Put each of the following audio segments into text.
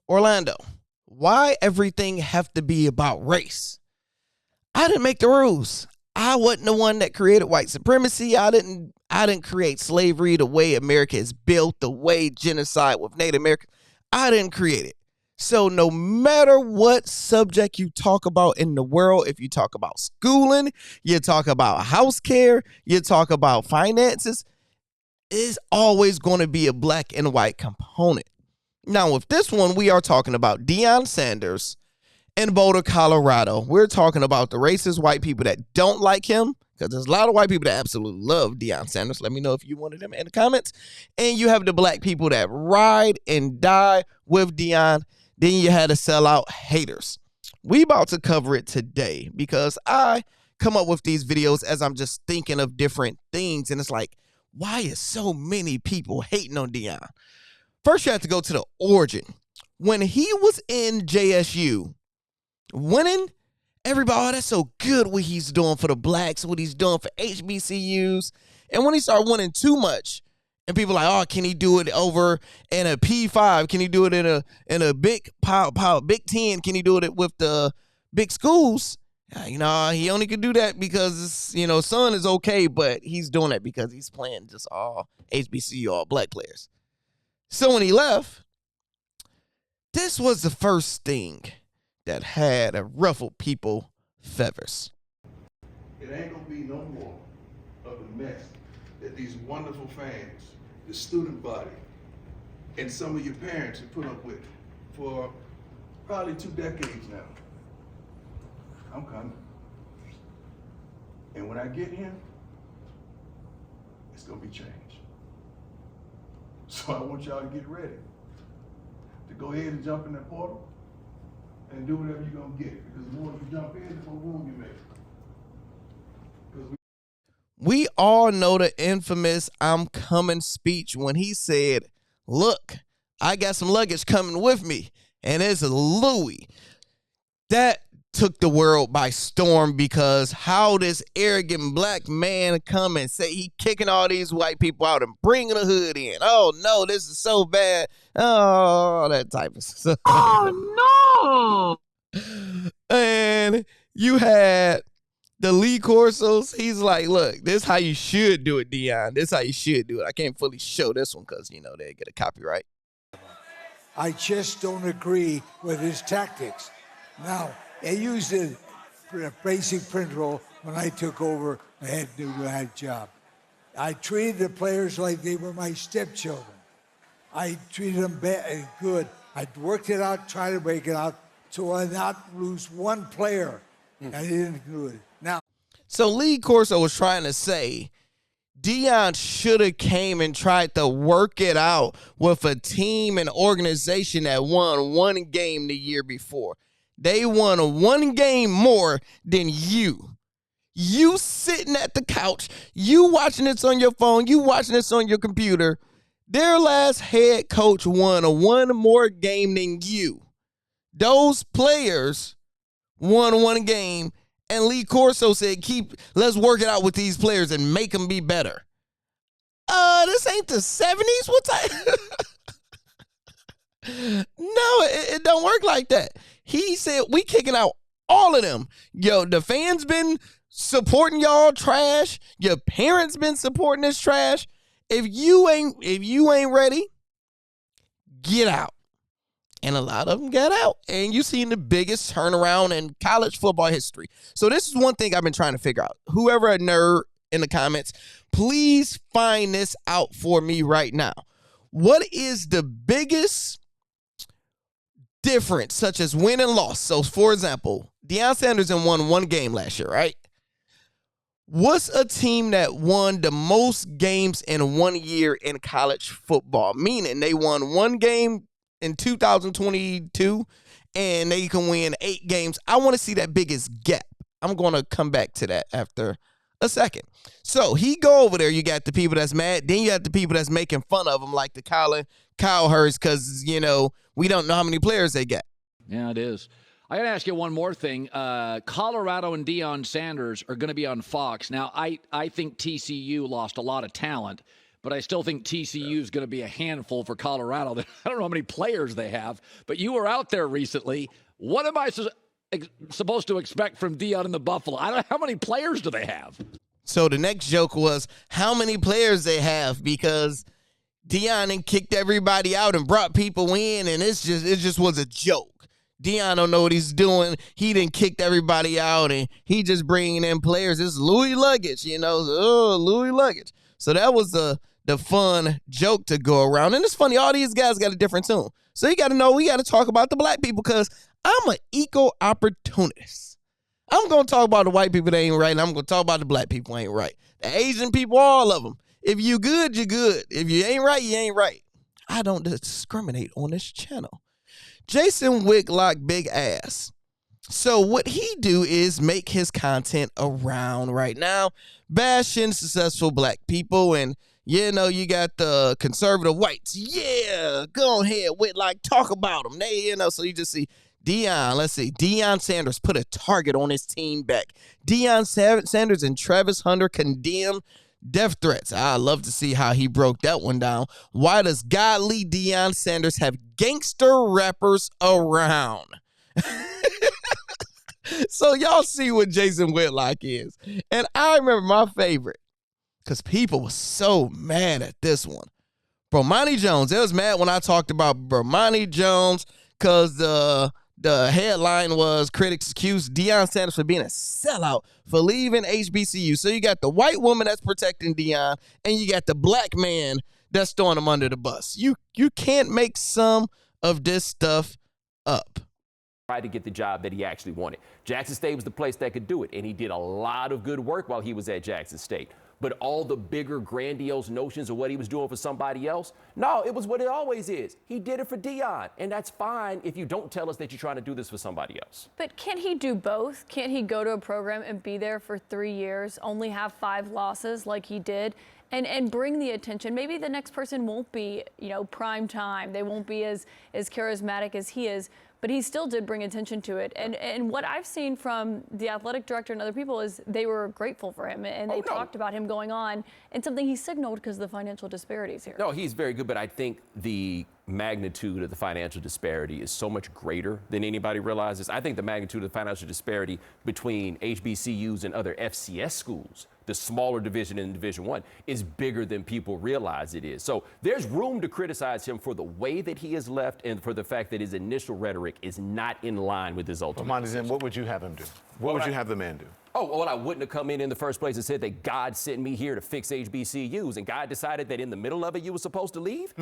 Orlando, why everything have to be about race? I didn't make the rules. I wasn't the one that created white supremacy. I didn't create slavery the way America is built, the way genocide with Native Americans. I didn't create it. So no matter what subject you talk about in the world, if you talk about schooling, you talk about house care, you talk about finances, it's always going to be a black and white component. Now, with this one, we are talking about Deion Sanders in Boulder, Colorado. We're talking about the racist white people that don't like him, because there's a lot of white people that absolutely love Deion Sanders. Let me know if you wanted them in the comments. And you have the black people that ride and die with Deion. Then you had the sellout haters. We about to cover it today because I come up with these videos as I'm just thinking of different things. And it's like, why is so many people hating on Deion? First, you have to go to the origin. When he was in JSU, winning, everybody, oh, that's so good what he's doing for the blacks, what he's doing for HBCUs. And when he started winning too much, and people like, oh, can he do it over in a P5? Can he do it in a big Big Ten? Can he do it with the big schools? He only could do that because, son is okay, but he's doing it because he's playing just all HBCU, all black players. So when he left, this was the first thing that had a ruffled people feathers. It ain't gonna be no more of the mess that these wonderful fans, the student body, and some of your parents have put up with for probably 2 decades now. I'm coming. And when I get here, it's gonna be change. So I want y'all to get ready to go ahead and jump in that portal and do whatever you're gonna get. Because the more you jump in, the more room you make. We all know the infamous "I'm coming" speech when he said, look, I got some luggage coming with me, and it's Louis. That took the world by storm, because how this arrogant black man come and say he kicking all these white people out and bringing the hood in. Oh, no, this is so bad. Oh, that type of stuff. Oh, no. And you had the Lee Corsos. He's like, look, this is how you should do it, Deion. This is how you should do it. I can't fully show this one because, they get a copyright. I just don't agree with his tactics. Now, they used a basic principle when I took over. I had to do that job. I treated the players like they were my stepchildren. I treated them good. I worked it out, tried to break it out, so I not lose one player. I didn't do it. Now, so Lee Corso was trying to say Deion should have came and tried to work it out with a team and organization that won one game the year before. They won one game more than you. You sitting at the couch, you watching this on your phone, you watching this on your computer. Their last head coach won one more game than you. Those players won one game, and Lee Corso said, let's work it out with these players and make them be better. This ain't the 70s? What type? No, it don't work like that. He said, we kicking out all of them. Yo, the fans been supporting y'all trash. Your parents been supporting this trash. If you ain't ready, get out. And a lot of them got out. And you seen the biggest turnaround in college football history. So this is one thing I've been trying to figure out. Whoever a nerd in the comments, please find this out for me right now. What is the biggest difference, such as win and loss? So, for example, Deion Sanders won one game last year, right? What's a team that won the most games in 1 year in college football? Meaning they won one game in 2022 and they can win 8 games. I want to see that biggest gap. I'm going to come back to that after a second. So he go over there. You got the people that's mad. Then you got the people that's making fun of him, like the Kyle Hurst, because, we don't know how many players they got. Yeah, it is. I got to ask you one more thing. Colorado and Deion Sanders are going to be on Fox. Now, I think TCU lost a lot of talent, but I still think TCU is going to be a handful for Colorado. I don't know how many players they have, but you were out there recently. What am I supposed to expect from Deion and the Buffalo? I don't know. How many players do they have? So the next joke was how many players they have, because Deion kicked everybody out and brought people in, and it just was a joke. Deion don't know what he's doing. He done kicked everybody out, and he just bringing in players. It's Louis luggage, Louis luggage. So that was the fun joke to go around. And it's funny, all these guys got a different tune. So you got to know, we got to talk about the black people, because I'm an eco-opportunist. I'm going to talk about the white people that ain't right, and I'm going to talk about the black people ain't right. The Asian people, all of them. If you good, you good. If you ain't right, you ain't right. I don't discriminate on this channel. Jason Whitlock, big ass. So what he do is make his content around right now, bashing successful black people, and you got the conservative whites. Yeah, go ahead, Whitlock, talk about them. So you just see Deion Sanders put a target on his team back. Deion Sanders and Travis Hunter condemn death threats. I love to see how he broke that one down. Why does godly Deion Sanders have gangster rappers around? So y'all see what Jason Whitlock is. And I remember my favorite, because people were so mad at this one. Bomani Jones. They was mad when I talked about Bomani Jones, because the headline was critics accused Deion Sanders for being a sellout for leaving HBCU. So you got the white woman that's protecting Deion, and you got the black man that's throwing him under the bus. You can't make some of this stuff up. Tried to get the job that he actually wanted. Jackson State was the place that could do it, and he did a lot of good work while he was at Jackson State. But all the bigger, grandiose notions of what he was doing for somebody else, no, it was what it always is. He did it for Deion, and that's fine if you don't tell us that you're trying to do this for somebody else. But can't he do both? Can't he go to a program and be there for 3 years, only have 5 losses like he did, and bring the attention? Maybe the next person won't be, prime time. They won't be as charismatic as he is. But he still did bring attention to it. And what I've seen from the athletic director and other people is they were grateful for him. And they talked about him going on, and something he signaled because of the financial disparities here. No, he's very good, but I think the magnitude of the financial disparity is so much greater than anybody realizes. I think the magnitude of the financial disparity between HBCUs and other FCS schools, the smaller division in Division I, is bigger than people realize it is. So there's room to criticize him for the way that he has left and for the fact that his initial rhetoric is not in line with his ultimate decision. What would you have him do? What would you have the man do? Oh, well, I wouldn't have come in the first place and said that God sent me here to fix HBCUs, and God decided that in the middle of it you were supposed to leave?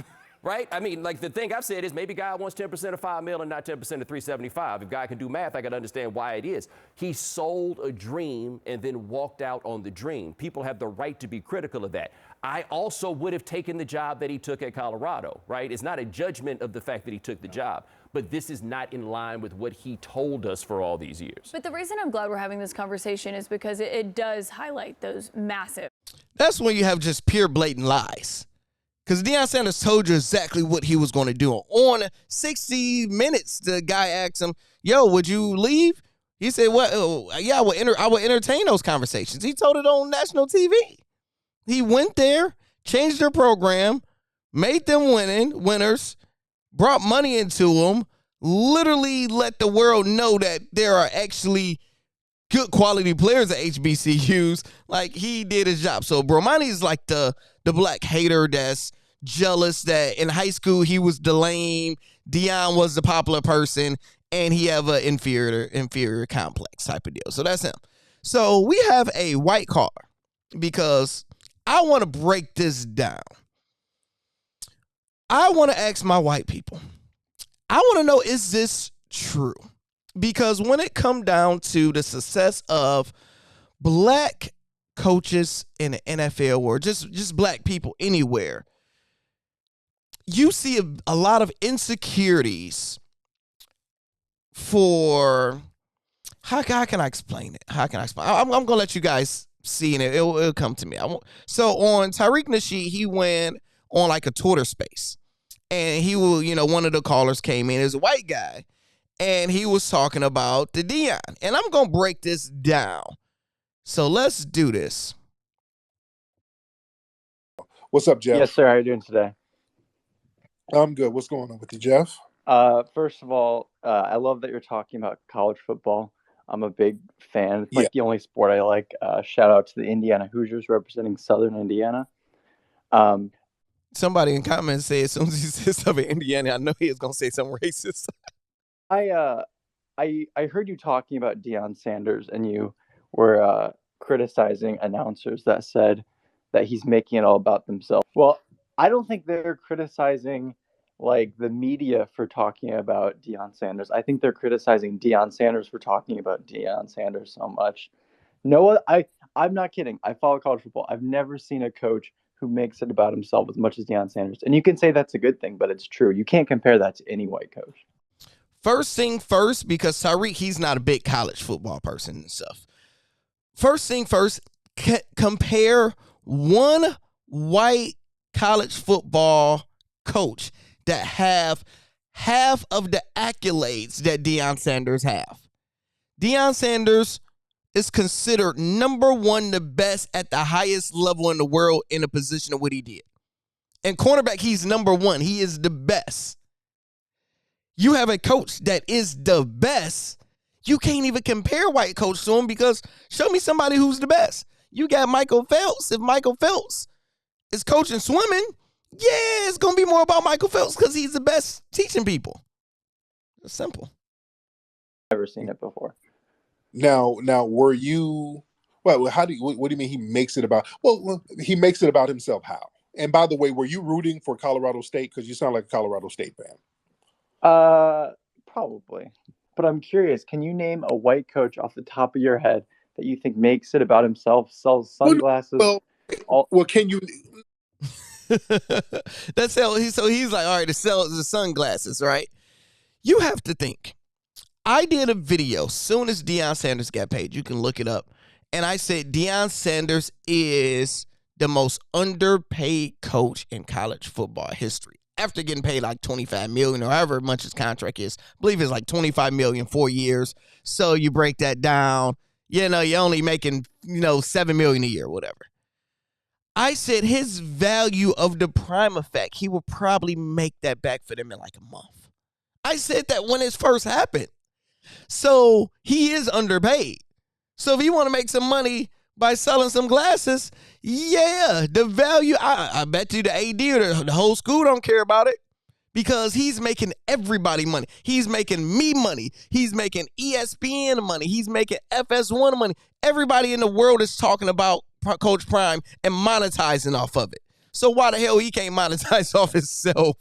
Right? I mean, like, the thing I've said is maybe God wants 10% of $5 million and not 10% of $375. If God can do math, I can understand why it is. He sold a dream and then walked out on the dream. People have the right to be critical of that. I also would have taken the job that he took at Colorado, right? It's not a judgment of the fact that he took the job, but this is not in line with what he told us for all these years. But the reason I'm glad we're having this conversation is because it does highlight those massive. That's when you have just pure blatant lies. Because Deion Sanders told you exactly what he was going to do. On 60 Minutes, the guy asked him, yo, would you leave? He said, well, yeah, I would entertain those conversations. He told it on national TV. He went there, changed their program, made them winners, brought money into them, literally let the world know that there are actually good quality players at HBCUs. Like, he did his job. So Bomani's like the black hater that's jealous that in high school he was the lame, Deion was the popular person, and he have an inferior complex type of deal. So that's him. So we have a white caller because I want to break this down. I want to ask my white people. I want to know, is this true? Because when it come down to the success of black coaches in the NFL or just black people anywhere, you see a lot of insecurities for, how can I explain it? I'm going to let you guys see it. It'll come to me. So on Tariq Nasheed, he went on like a Twitter space. And he will, one of the callers came in as a white guy. And he was talking about the Deion. And I'm going to break this down. So let's do this. What's up, Jeff? Yes, sir. How are you doing today? I'm good. What's going on with you, Jeff? First of all, I love that you're talking about college football. I'm a big fan. It's Yeah. like the only sport I like. Shout out to the Indiana Hoosiers representing Southern Indiana. Somebody in comments said as soon as he said something Indiana, I know he was gonna say something racist. I heard you talking about Deion Sanders, and you were criticizing announcers that said that he's making it all about themselves. Well, I don't think they're criticizing like the media for talking about Deion Sanders. I think they're criticizing Deion Sanders for talking about Deion Sanders so much. No, I'm not kidding. I follow college football. I've never seen a coach who makes it about himself as much as Deion Sanders. And you can say that's a good thing, but it's true. You can't compare that to any white coach. First thing first, because Tyreek, he's not a big college football person and stuff. First thing first, compare one white college football coach that have half of the accolades that Deion Sanders have. Deion Sanders is considered number one, the best at the highest level in the world in a position of what he did. And cornerback, he's number one. He is the best. You have a coach that is the best. You can't even compare white coach to him because show me somebody who's the best. You got Michael Phelps. If Michael Phelps is coaching swimming, yeah, it's going to be more about Michael Phelps because he's the best teaching people. It's simple. Never seen it before. Now, were you? Well, how do you? What do you mean he makes it about? Well, he makes it about himself. How? And by the way, were you rooting for Colorado State? Because you sound like a Colorado State fan. Probably. But I'm curious, can you name a white coach off the top of your head that you think makes it about himself, sells sunglasses? Well, can you? That's how he's like, all right, to sell the sunglasses, right? You have to think. I did a video soon as Deion Sanders got paid. You can look it up. And I said Deion Sanders is the most underpaid coach in college football history. After getting paid like $25 million or however much his contract is, I believe it's like $25 million 4 years. So you break that down, you're only making, $7 million a year, whatever. I said his value of the prime effect, he will probably make that back for them in like a month. I said that when it first happened. So he is underpaid. So if you want to make some money by selling some glasses, yeah, the value, I bet you the AD or the whole school don't care about it because he's making everybody money. He's making me money. He's making ESPN money. He's making FS1 money. Everybody in the world is talking about Coach Prime and monetizing off of it. So why the hell he can't monetize off himself?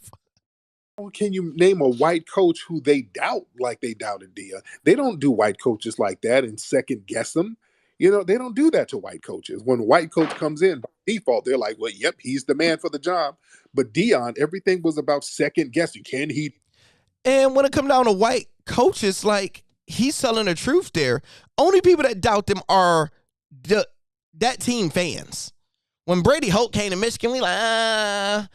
Can you name a white coach who they doubt like they doubted Deion? They don't do white coaches like that and second guess them. They don't do that to white coaches. When a white coach comes in, by default, they're like, well, yep, he's the man for the job. But Deion, everything was about second guessing. Can he? And when it comes down to white coaches, like, he's telling the truth there. Only people that doubt them are that team fans. When Brady Hoke came to Michigan, we like, I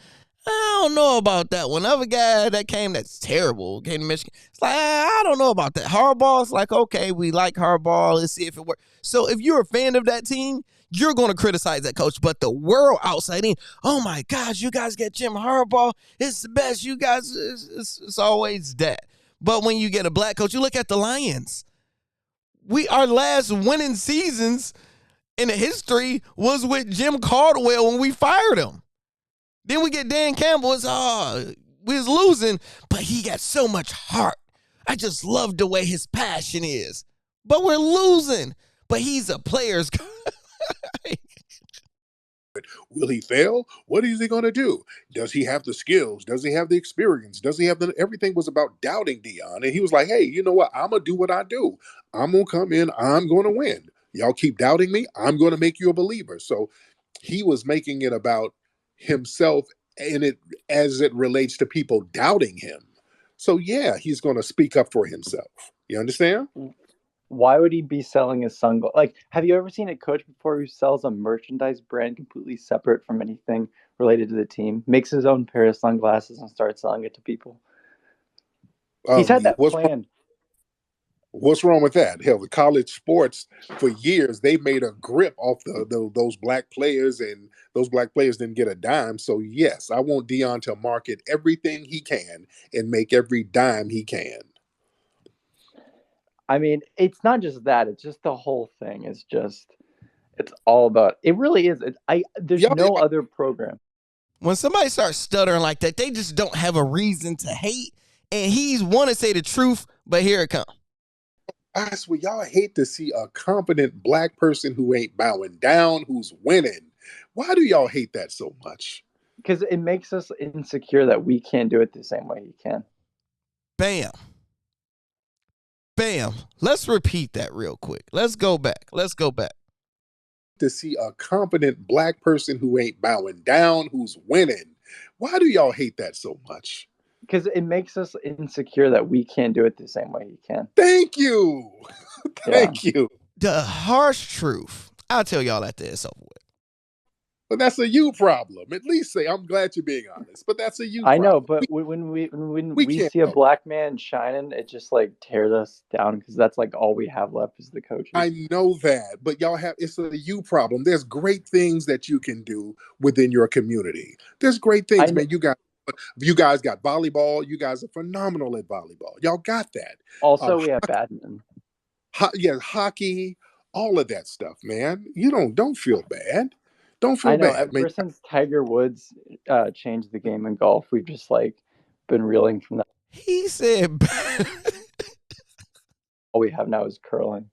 don't know about that one. Other guy that came that's terrible came to Michigan. It's like, I don't know about that. Harbaugh's like, okay, we like Harbaugh. Let's see if it works. So if you're a fan of that team, you're going to criticize that coach. But the world outside in, oh my gosh, you guys get Jim Harbaugh. It's the best. You guys, it's always that. But when you get a black coach, you look at the Lions. Our last winning seasons in the history was with Jim Caldwell when we fired him. Then we get Dan Campbell. We was losing, but he got so much heart. I just love the way his passion is. But we're losing. But he's a player's guy. Will he fail? What is he going to do? Does he have the skills? Does he have the experience? Does he have everything was about doubting Deion. And he was like, hey, you know what? I'm going to do what I do. I'm going to come in. I'm going to win. Y'all keep doubting me. I'm going to make you a believer. So he was making it about himself and it as it relates to people doubting him. So yeah, he's going to speak up for himself. You understand? Why would he be selling his sunglasses? Like, have you ever seen a coach before who sells a merchandise brand completely separate from anything related to the team? Makes his own pair of sunglasses and starts selling it to people. He's had that planned. What's wrong with that? Hell, the college sports for years they made a grip off those black players, and those black players didn't get a dime. So yes, I want Deion to market everything he can and make every dime he can. I mean, it's not just that; it's just the whole thing. It's all about. It really is. There's no other program. When somebody starts stuttering like that, they just don't have a reason to hate. And he's want to say the truth, but here it comes. I swear, y'all hate to see a competent black person who ain't bowing down, who's winning. Why do y'all hate that so much? Because it makes us insecure that we can't do it the same way he can. Bam. Bam. Let's repeat that real quick. Let's go back. To see a competent black person who ain't bowing down, who's winning. Why do y'all hate that so much? Because it makes us insecure that we can't do it the same way he can. Thank you. Thank you. The harsh truth. I'll tell y'all after it's over with. But that's a you problem. At least say, I'm glad you're being honest. But that's a you problem. I know, but when we see a black man shining, it just like tears us down because that's like all we have left is the coaches. I know that, but y'all it's a you problem. There's great things that you can do within your community. There's great things, man. You guys got volleyball. You guys are phenomenal at volleyball. Y'all got that. Also, we have badminton. Hockey, all of that stuff, man. You don't feel bad. Don't feel bad. Ever since Tiger Woods changed the game in golf, we've just like been reeling from that. He said, all we have now is curling.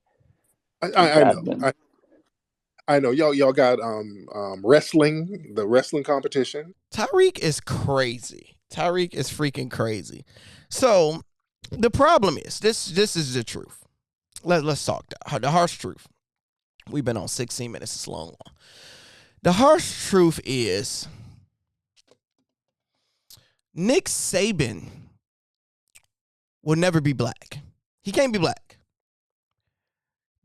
I know. Y'all got wrestling, the wrestling competition. Tyreek is crazy. Tyreek is freaking crazy. So the problem is this is the truth. Let's talk the harsh truth. We've been on 16 minutes. It's long. The harsh truth is Nick Saban will never be black. He can't be black.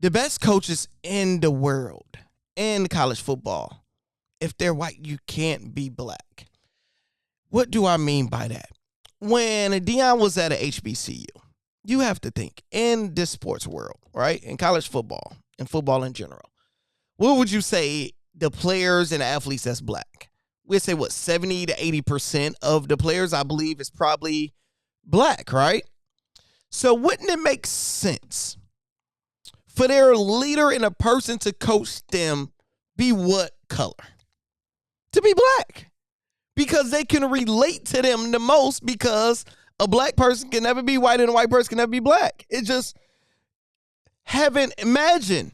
The best coaches in the world, in college football, if they're white, you can't be black. What do I mean by that? When Deion was at a HBCU, you have to think in this sports world, right? In college football, and football in general, what would you say the players and the athletes that's black? We'd say, 70 to 80% of the players, I believe, is probably black, right? So wouldn't it make sense for their leader and a person to coach them be what color? To be black. Because they can relate to them the most, because a black person can never be white and a white person can never be black. It just imagine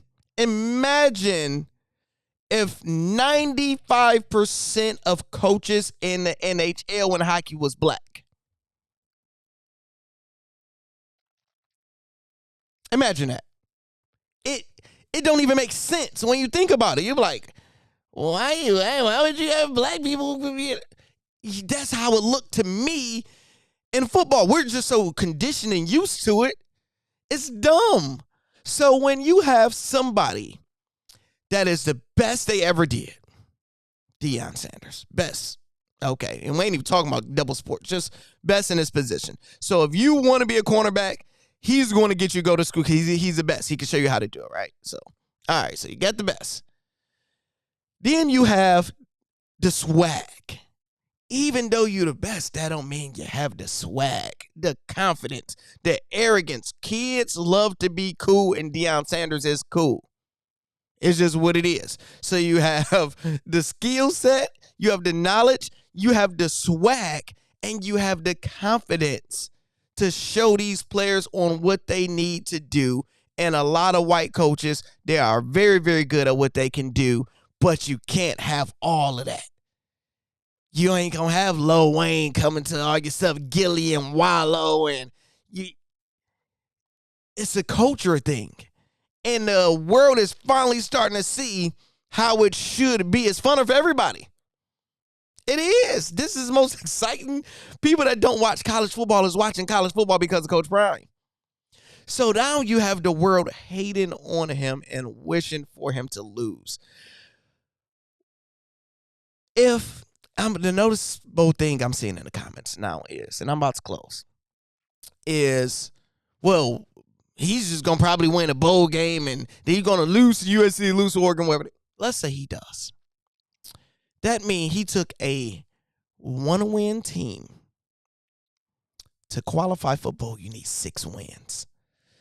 if 95% of coaches in the NHL and hockey was black. Imagine that. It don't even make sense when you think about it. You're like, why would you have black people? That's how it looked to me in football. We're just so conditioned and used to it. It's dumb. So when you have somebody that is the best they ever did, Deion Sanders, best. Okay, and we ain't even talking about double sports, just best in his position. So if you want to be a cornerback, he's going to get you to go to school because he's the best. He can show you how to do it, right? So, all right, so you got the best. Then you have the swag. Even though you're the best, that don't mean you have the swag, the confidence, the arrogance. Kids love to be cool, and Deion Sanders is cool. It's just what it is. So you have the skill set, you have the knowledge, you have the swag, and you have the confidence to show these players on what they need to do. And a lot of white coaches, they are very, very good at what they can do, but you can't have all of that. You ain't going to have Lil Wayne coming to all your stuff, Gilly and Wallow, and it's a culture thing. And the world is finally starting to see how it should be. It's fun for everybody. It is. This is the most exciting. People that don't watch college football is watching college football because of Coach Prime. So now you have the world hating on him and wishing for him to lose. If the noticeable thing I'm seeing in the comments now is, and I'm about to close, is, well, he's just going to probably win a bowl game and then he's going to lose to USC, lose to Oregon, whatever. Let's say he does. That means he took a 1-win team. To qualify for bowl, you need 6 wins.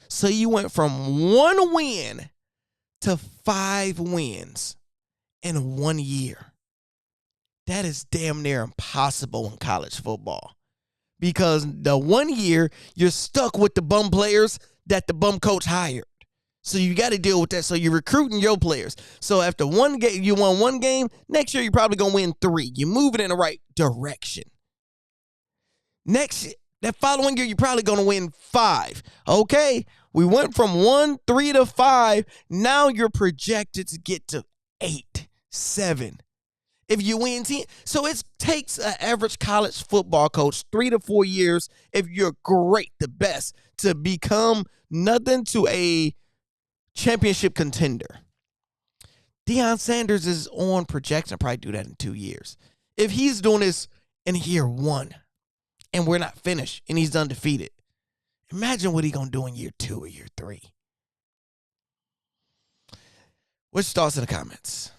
So you went from 1 win to 5 wins in 1 year. That is damn near impossible in college football. Because the 1 year, you're stuck with the bum players that the bum coach hired. So you got to deal with that. So you're recruiting your players. So after 1 game, you won 1 game, next year you're probably going to win 3. You're moving in the right direction. That following year, you're probably going to win 5. Okay, we went from 1, 3 to 5. Now you're projected to get to 8, 7. If you win 10. So it takes an average college football coach 3 to 4 years, if you're great, the best, to become nothing to a championship contender. Deion Sanders is on projection to probably do that in 2 years. If he's doing this in year 1, and we're not finished, and he's undefeated. Imagine what he's going to do in year 2 or year 3. What's your thoughts in the comments?